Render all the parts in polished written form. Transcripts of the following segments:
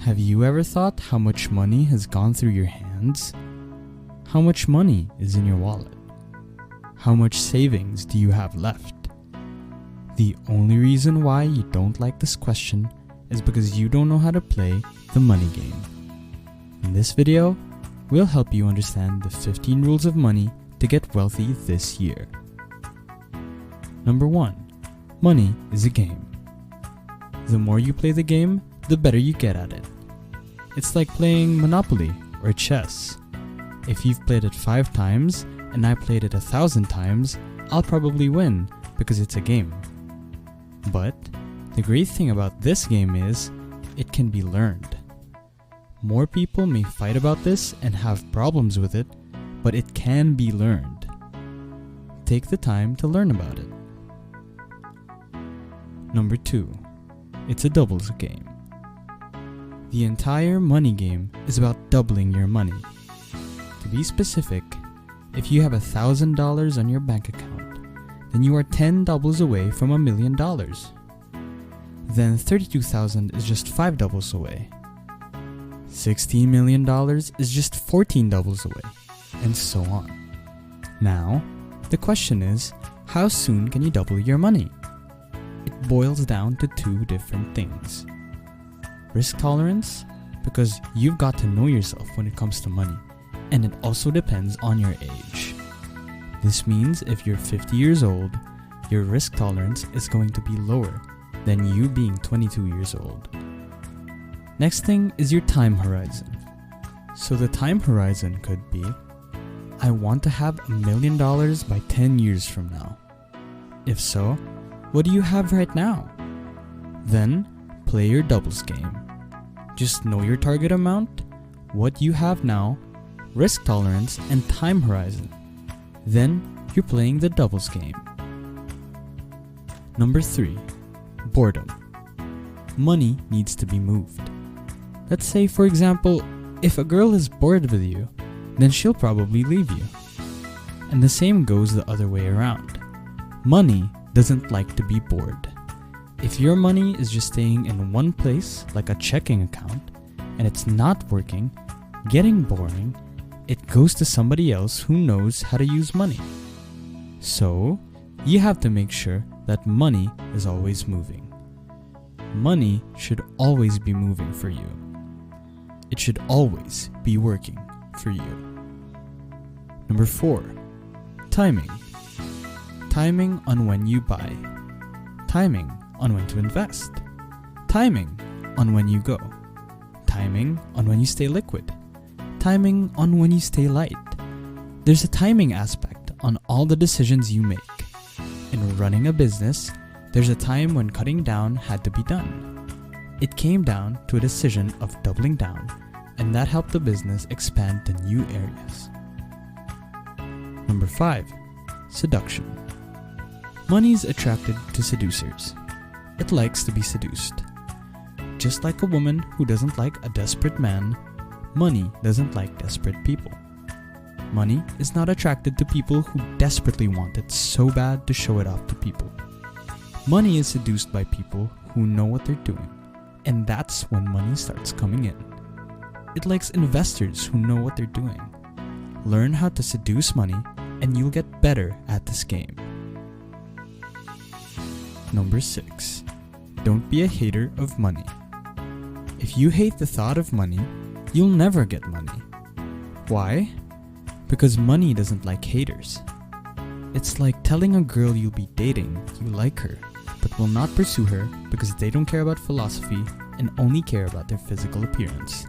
Have you ever thought how much money has gone through your hands? How much money is in your wallet? How much savings do you have left? The only reason why you don't like this question is because you don't know how to play the money game. In this video, we'll help you understand the 15 rules of money to get wealthy this year. Number 1. Money is a game. The more you play the game, the better you get at it. It's like playing Monopoly or chess. If you've played it 5 times and I played it 1,000 times, I'll probably win because it's a game. But the great thing about this game is it can be learned. More people may fight about this and have problems with it, but it can be learned. Take the time to learn about it. Number 2. It's a doubles game. The entire money game is about doubling your money. To be specific, if you have $1,000 on your bank account, then you are 10 doubles away from $1 million. Then 32,000 is just 5 doubles away. $16 million is just 14 doubles away, and so on. Now, the question is, how soon can you double your money? It boils down to 2 different things. Risk tolerance, because you've got to know yourself when it comes to money, and it also depends on your age. This means if you're 50 years old, your risk tolerance is going to be lower than you being 22 years old. Next thing is your time horizon. So the time horizon could be, I want to have $1 million by 10 years from now. If so, what do you have right now? Then, play your doubles game. Just know your target amount, what you have now, risk tolerance, and time horizon. Then, you're playing the doubles game. Number 3. Boredom. Money needs to be moved. Let's say, for example, if a girl is bored with you, then she'll probably leave you. And the same goes the other way around. Money doesn't like to be bored. If your money is just staying in one place, like a checking account, and it's not working, getting boring, it goes to somebody else who knows how to use money. So, you have to make sure that money is always moving. Money should always be moving for you. It should always be working for you. Number 4. Timing. Timing on when you buy. Timing on when to invest. Timing on when you go. Timing on when you stay liquid. Timing on when you stay light. There's a timing aspect on all the decisions you make. In running a business, there's a time when cutting down had to be done. It came down to a decision of doubling down, and that helped the business expand to new areas. Number 5. Seduction. Money's attracted to seducers. It likes to be seduced. Just like a woman who doesn't like a desperate man, money doesn't like desperate people. Money is not attracted to people who desperately want it so bad to show it off to people. Money is seduced by people who know what they're doing, and that's when money starts coming in. It likes investors who know what they're doing. Learn how to seduce money, and you'll get better at this game. Number 6. Don't be a hater of money. If you hate the thought of money, you'll never get money. Why? Because money doesn't like haters. It's like telling a girl you'll be dating you like her, but will not pursue her because they don't care about philosophy and only care about their physical appearance.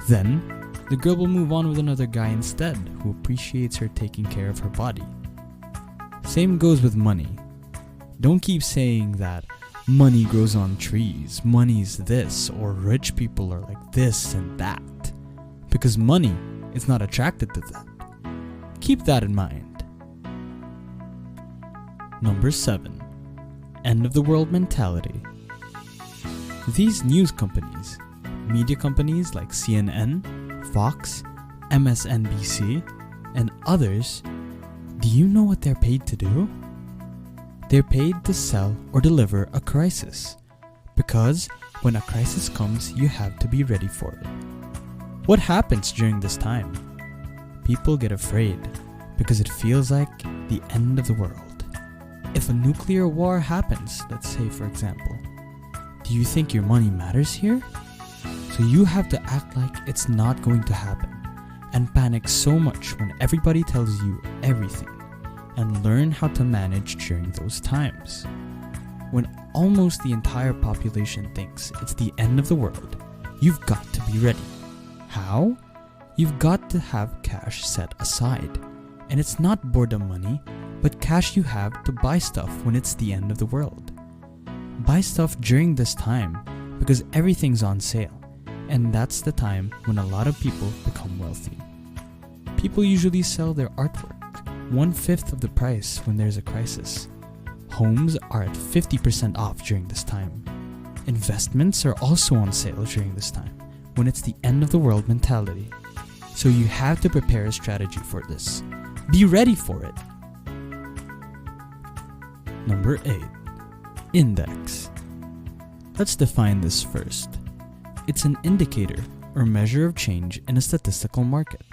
Then, the girl will move on with another guy instead who appreciates her taking care of her body. Same goes with money. Don't keep saying that money grows on trees, money's this, or rich people are like this and that. Because money is not attracted to that. Keep that in mind. Number 7. End of the world mentality. These news companies, media companies like CNN, Fox, MSNBC, and others, do you know what they're paid to do? They're paid to sell or deliver a crisis. Because When a crisis comes, you have to be ready for it. What happens during this time? People get afraid because it feels like the end of the world. If a nuclear war happens, let's say for example, do you think your money matters here? So you have to act like it's not going to happen and panic so much when everybody tells you everything, and learn how to manage during those times. When almost the entire population thinks it's the end of the world, you've got to be ready. How? You've got to have cash set aside. And it's not boredom money, but cash you have to buy stuff when it's the end of the world. Buy stuff during this time because everything's on sale, and that's the time when a lot of people become wealthy. People usually sell their artwork 1/5 of the price when there's a crisis. Homes are at 50% off during this time. Investments are also on sale during this time, when it's the end of the world mentality. So you have to prepare a strategy for this. Be ready for it. Number 8. Index. Let's define this first. It's an indicator or measure of change in a statistical market.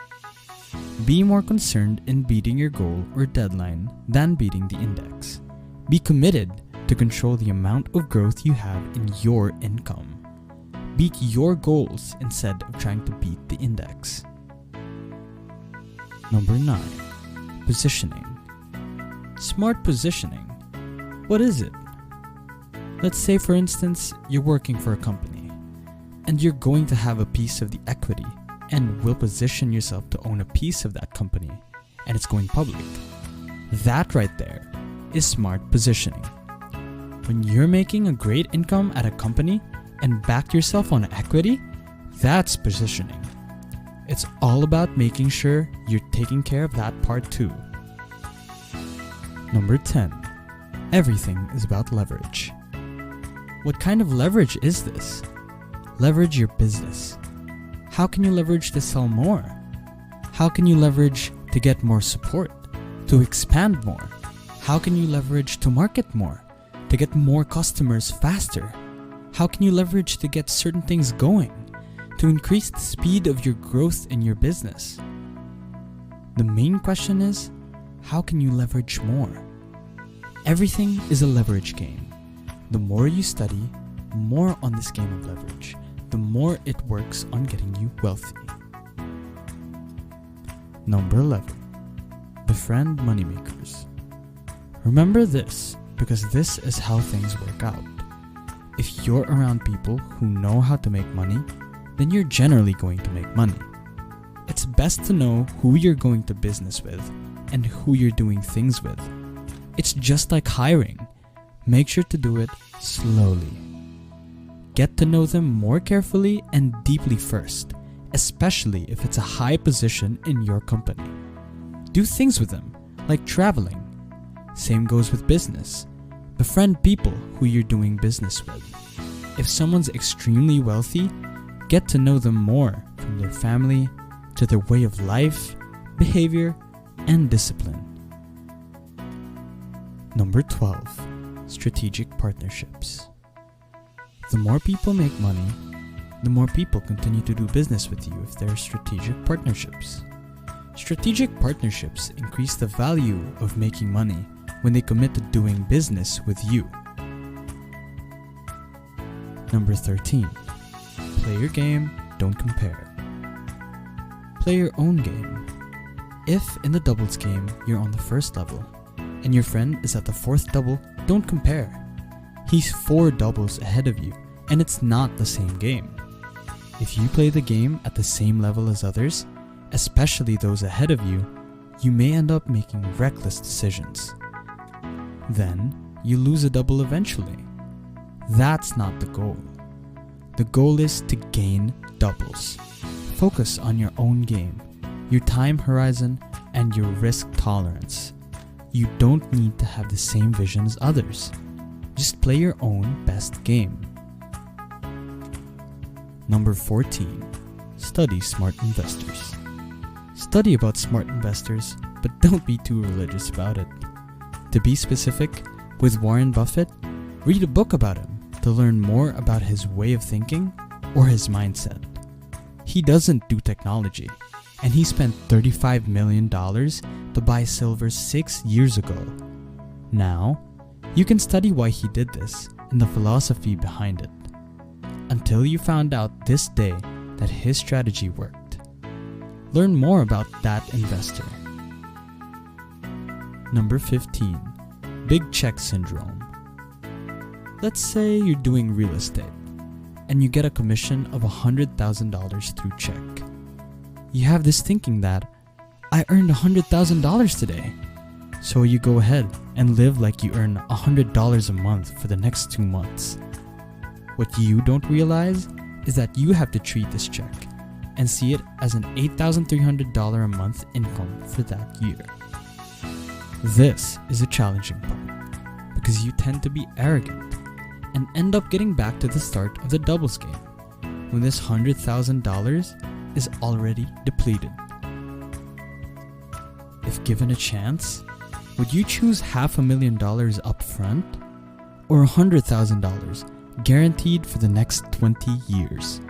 Be more concerned in beating your goal or deadline than beating the index. Be committed to control the amount of growth you have in your income. Beat your goals instead of trying to beat the index. Number 9. Positioning. Smart positioning. What is it? Let's say for instance, you're working for a company and you're going to have a piece of the equity and will position yourself to own a piece of that company, and it's going public. That right there is smart positioning. When you're making a great income at a company and back yourself on equity, that's positioning. It's all about making sure you're taking care of that part too. Number 10. Everything is about leverage. What kind of leverage is this? Leverage your business. How can you leverage to sell more? How can you leverage to get more support, to expand more? How can you leverage to market more, to get more customers faster? How can you leverage to get certain things going, to increase the speed of your growth in your business? The main question is, how can you leverage more? Everything is a leverage game. The more you study more on this game of leverage, the more it works on getting you wealthy. Number 11. Befriend moneymakers. Remember this, because this is how things work out. If you're around people who know how to make money, then you're generally going to make money. It's best to know who you're going to business with and who you're doing things with. It's just like hiring. Make sure to do it slowly. Get to know them more carefully and deeply first, especially if it's a high position in your company. Do things with them, like traveling. Same goes with business. Befriend people who you're doing business with. If someone's extremely wealthy, get to know them more, from their family to their way of life, behavior, and discipline. Number 12. Strategic partnerships. The more people make money, the more people continue to do business with you if there are strategic partnerships. Strategic partnerships increase the value of making money when they commit to doing business with you. Number 13. Play your game, don't compare. Play your own game. If in the doubles game you're on the first level and your friend is at the fourth double, don't compare. He's 4 doubles ahead of you, and it's not the same game. If you play the game at the same level as others, especially those ahead of you, you may end up making reckless decisions. Then, you lose a double eventually. That's not the goal. The goal is to gain doubles. Focus on your own game, your time horizon, and your risk tolerance. You don't need to have the same vision as others. Just play your own best game. Number 14. Study smart investors. Study about smart investors, but don't be too religious about it. To be specific, with Warren Buffett, read a book about him. to learn more about his way of thinking or his mindset. He doesn't do technology, and he spent $35 million to buy silver 6 years ago. Now, you can study why he did this and the philosophy behind it, until you found out this day that his strategy worked. Learn more about that investor. Number 15. Big check syndrome. Let's say you're doing real estate and you get a commission of $100,000 through check. You have this thinking that, I earned $100,000 today. So you go ahead and live like you earn $100 a month for the next 2 months. What you don't realize is that you have to treat this check and see it as an $8,300 a month income for that year. This is a challenging part because you tend to be arrogant and end up getting back to the start of the doubles game when this $100,000 is already depleted. If given a chance, would you choose $500,000 up front or $100,000 guaranteed for the next 20 years?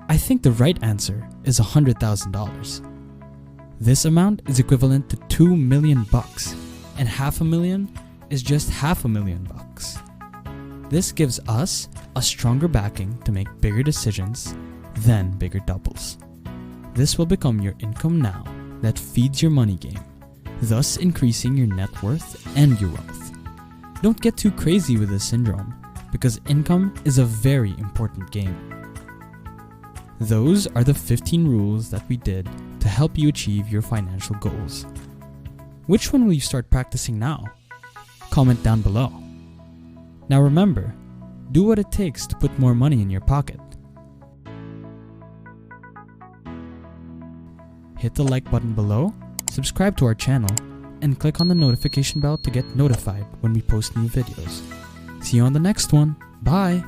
I think the right answer is $100,000. This amount is equivalent to $2 million, and $500,000 is just $500,000. This gives us a stronger backing to make bigger decisions than bigger doubles. This will become your income now that feeds your money game, thus increasing your net worth and your wealth. Don't get too crazy with this syndrome, because income is a very important game. Those are the 15 rules that we did to help you achieve your financial goals. Which one will you start practicing now? Comment down below. Now remember, do what it takes to put more money in your pocket. Hit the like button below, subscribe to our channel, and click on the notification bell to get notified when we post new videos. See you on the next one. Bye!